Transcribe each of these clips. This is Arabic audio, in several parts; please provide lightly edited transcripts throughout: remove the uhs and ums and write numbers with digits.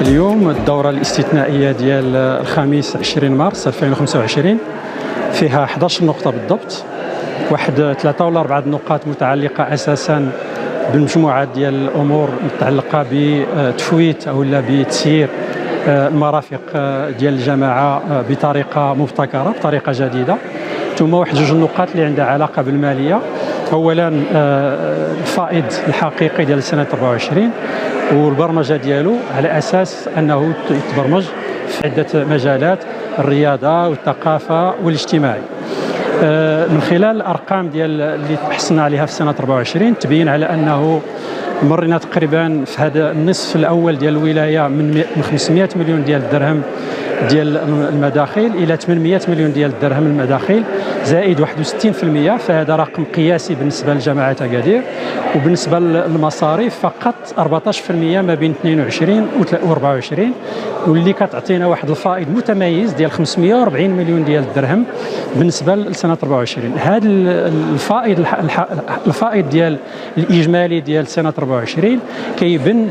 اليوم الدورة الاستثنائية ديال الخميس 20 مارس 2025 فيها 11 نقطة بالضبط، واحد 3 ولا 4 نقاط متعلقة أساساً بمجموعة ديال الأمور متعلقة بتفويت أو بتسيير المرافق ديال الجماعة بطريقة مبتكرة بطريقة جديدة، ثم واحد 2 نقاط اللي عندها علاقة بالمالية. أولاً الفائض الحقيقي ديال سنة 24 والبرمجة ديالو على أساس أنه يتبرمج في عدة مجالات: الرياضة والثقافة والاجتماعي. من خلال الأرقام ديال اللي تحصلنا عليها في سنة 24 تبين على أنه مرينا تقريبا في هذا النصف الأول ديال الولاية من 500 مليون ديال الدرهم ديال المداخيل إلى 800 مليون ديال الدرهم المداخيل، زائد 61%. فهذا رقم قياسي بالنسبة لجماعة أكادير. وبالنسبة للمصاريف فقط 14% ما بين 22 و 24، واللي كتعطينا واحد الفائض متميز ديال 540 مليون ديال الدرهم بالنسبة لسنة 24. هذا الفائض ديال الإجمالي ديال سنة 24 كيبين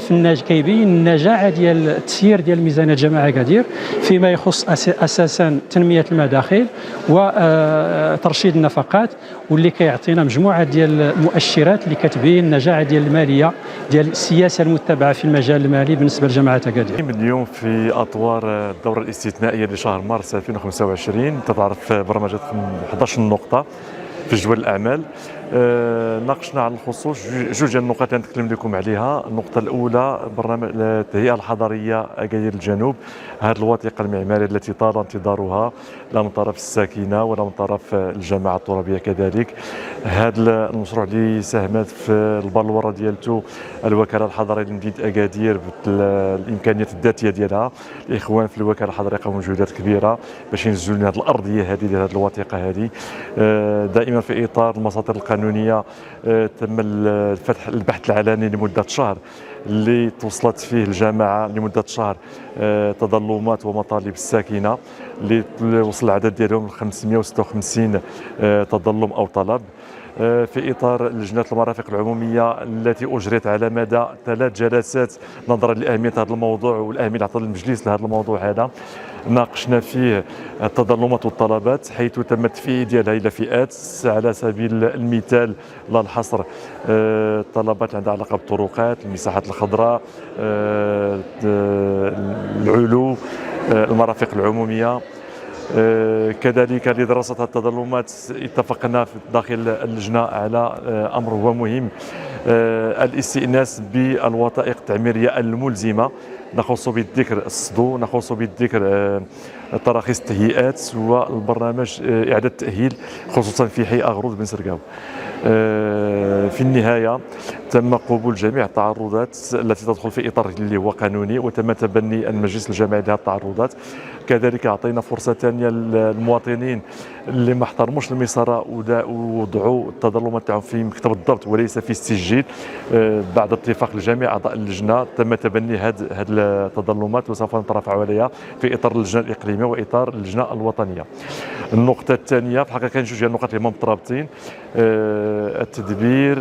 النجاعة ديال التسيير ديال ميزانية جماعة أكادير فيما يخص أساساً تنمية المداخيل وترشيد النفقات، واللي كيعطينا مجموعة ديال المؤشرات اللي كتبين النجاعة ديال المالية ديال السياسة المتبعة في المجال المالي بالنسبة لجماعة أكادير. اليوم في أطوار الدورة الاستثنائية لشهر مارس 2025 تتعرف برمجة 11 نقطة في جدول الأعمال. ناقشنا على الخصوص 2 النقاط اللي نتكلم لكم عليها. النقطة الأولى برنامج التهيئة الحضرية أكادير الجنوب، هذه الوثيقة المعمارية التي طال انتظارها لا من طرف الساكنة ولا من طرف الجماعة الترابية كذلك. هذا المشروع اللي ساهمت في البلورة ديالته الوكالة الحضرية لمدينة أكادير بالإمكانيات الذاتية ديالها. الإخوان في الوكالة الحضرية قاموا بمجهودات كبيرة باش ينزلوا لنا هذه الأرضية هذه لهذه الوثيقة هذه. دائما في إطار المساطر القانونية تم الفتح البحث العلني لمدة شهر اللي توصلت فيه الجماعة لمدة شهر تظلمات ومطالب الساكنة اللي وصل العدد ديالهم ل 556 تظلم أو طلب. في إطار لجنة المرافق العمومية التي أجريت على مدى 3 جلسات نظرا لأهمية هذا الموضوع والأهمية اللي عطى المجلس لهذا الموضوع هذا، ناقشنا فيه التظلمات والطلبات حيث تم التفعيل ديالها إلى فئات. على سبيل المثال لا الحصر الطلبات عندها علاقة بالطرقات، المساحات الخضراء، العلو، المرافق العمومية. كذلك لدراسة التظلمات اتفقنا داخل اللجنة على أمر هو مهم: الاستئناس بالوثائق التعميرية الملزمة، نخص بالذكر الصدو، نخص بالذكر تراخيص التهيئات والبرنامج إعادة التأهيل خصوصا في حي أغروض بن سرقاو. في النهاية تم قبول جميع التعرضات التي تدخل في إطار اللي هو قانوني، وتم تبني المجلس الجماعي لهذه التعرضات. كذلك أعطينا فرصة ثانية للمواطنين اللي ما احترموش المسار ووضعوا التظلمات تاعهم في مكتب الضبط وليس في السجل. بعد اتفاق لجميع أعضاء اللجنة تم تبني هذه التظلمات وسوف نترافع عليها في إطار اللجنة الإقليمية وإطار اللجنة الوطنية. النقطة الثانية في الحقيقة كاين 2 النقاط اللي هما مترابطين: التدبير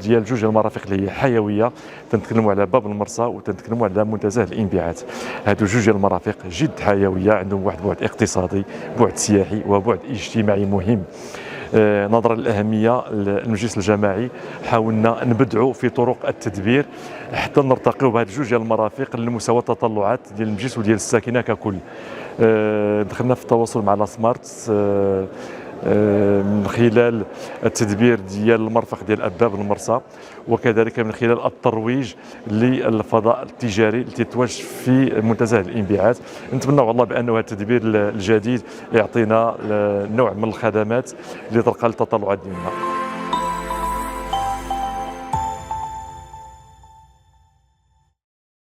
ديال 2 المرافق اللي هي حيوية، تنتكلموا على باب المرسى وتنتكلموا على منتزه الانبعاث. هادو 2 المرافق جد حيوية، عندهم واحد بعد اقتصادي، بعد سياحي وبعد اجتماعي مهم. نظرا للأهمية المجلس الجماعي حاولنا نبدعوا في طرق التدبير حتى نرتقيوا بهذه 2 المرافق لمستوى التطلعات ديال المجلس وديال الساكنة ككل. دخلنا في التواصل مع لاسمارت من خلال التدبير ديال المرفق ديال أباب المرسى، وكذلك من خلال الترويج للفضاء التجاري اللي تتواجد في منتزه الانبعاث. نتمنى والله بأنه هذا التدبير الجديد يعطينا نوع من الخدمات اللي ترقى للتطلعات ديالنا.